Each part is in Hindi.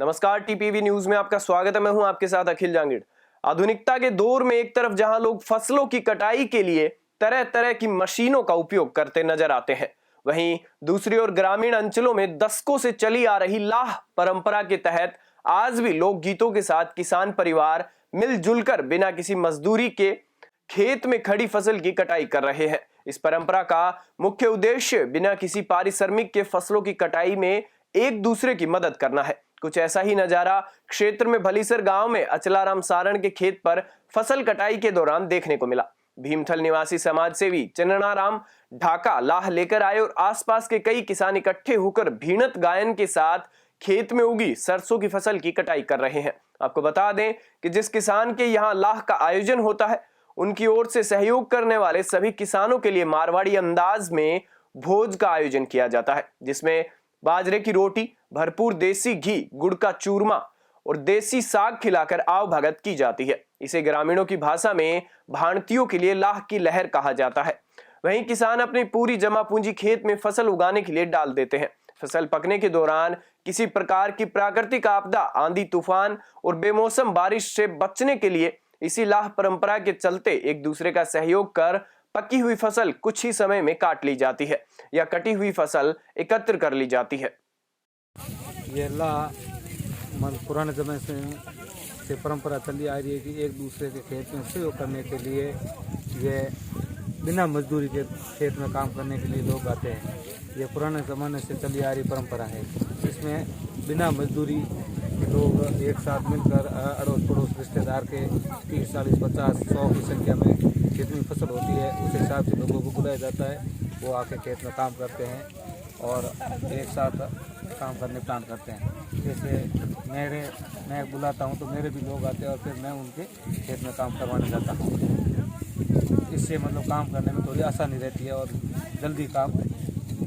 नमस्कार, टीपीवी न्यूज में आपका स्वागत है। मैं हूं आपके साथ अखिल जांगिड़। आधुनिकता के दौर में एक तरफ जहां लोग फसलों की कटाई के लिए तरह तरह की मशीनों का उपयोग करते नजर आते हैं, वहीं दूसरी ओर ग्रामीण अंचलों में दशकों से चली आ रही लाह परंपरा के तहत आज भी लोकगीतों के साथ किसान परिवार मिलजुल कर बिना किसी मजदूरी के खेत में खड़ी फसल की कटाई कर रहे हैं। इस परंपरा का मुख्य उद्देश्य बिना किसी पारिश्रमिक के फसलों की कटाई में एक दूसरे की मदद करना है। कुछ ऐसा ही नजारा क्षेत्र में भलीसर गांव में अचलाराम सारण के खेत पर फसल कटाई के दौरान देखने को मिला। भीमथल निवासी समाज सेवी चन्नाराम ढाका लाह लेकर आए और आसपास के कई किसान इकट्ठे होकर भीणत गायन के साथ खेत में उगी सरसों की फसल की कटाई कर रहे हैं। आपको बता दें कि जिस किसान के यहाँ लाह का आयोजन होता है, उनकी ओर से सहयोग करने वाले सभी किसानों के लिए मारवाड़ी अंदाज में भोज का आयोजन किया जाता है, जिसमें बाजरे की रोटी, भरपूर देसी घी, गुड़ का चूरमा और देसी साग खिलाकर आव भगत की जाती है। इसे ग्रामीणों की भाषा में भाणतियों के लिए लाह की लहर कहा जाता है। वहीं किसान अपनी पूरी जमा पूंजी खेत में फसल उगाने के लिए डाल देते हैं। फसल पकने के दौरान किसी प्रकार की प्राकृतिक आपदा, आंधी तूफान और बेमौसम बारिश से बचने के लिए इसी लाह परंपरा के चलते एक दूसरे का सहयोग कर पकी हुई फसल कुछ ही समय में काट ली जाती है या कटी हुई फसल एकत्र कर ली जाती है। ये पुराने समय से परंपरा चली आ रही है कि एक दूसरे के खेत में सहयोग करने के लिए ये बिना मजदूरी के खेत में काम करने के लिए लोग आते हैं। ये पुराने ज़माने से चली आ रही परंपरा है। इसमें बिना मजदूरी लोग एक साथ मिलकर अड़ोस पड़ोस रिश्तेदार के 30, 40, 50, 100 की संख्या में जितनी फसल होती है उस हिसाब से लोगों को बुलाया जाता है। वो आके खेत में काम करते हैं और एक साथ काम करने प्लान करते हैं। जैसे मैं बुलाता हूँ तो मेरे भी लोग आते हैं और फिर मैं उनके खेत में काम करवाने जाता हूँ। इससे मतलब काम करने में थोड़ी आसानी रहती है और जल्दी काम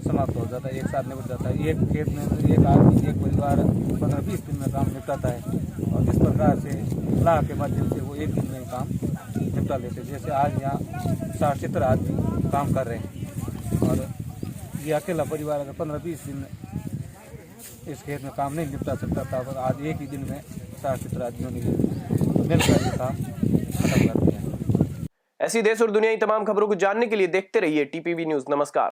समाप्त हो जाता है, एक साथ निपट जाता है। एक खेत में एक आदमी, एक परिवार 15-20 दिन में काम निपटाता है और इस प्रकार से लाह के माध्यम से वो एक दिन में काम निपटा लेते हैं। जैसे आज यहाँ 60-70 आदमी काम कर रहे हैं और ये अकेला परिवार अगर 15-20 दिन इस खेत में काम नहीं निपटा सकता था, तो आज एक ही दिन में 60-70 आदमियों ने मिलकर ये काम खत्म कर दिया। ऐसी देश और दुनिया की तमाम खबरों को जानने के लिए देखते रहिए टीपीवी न्यूज। नमस्कार।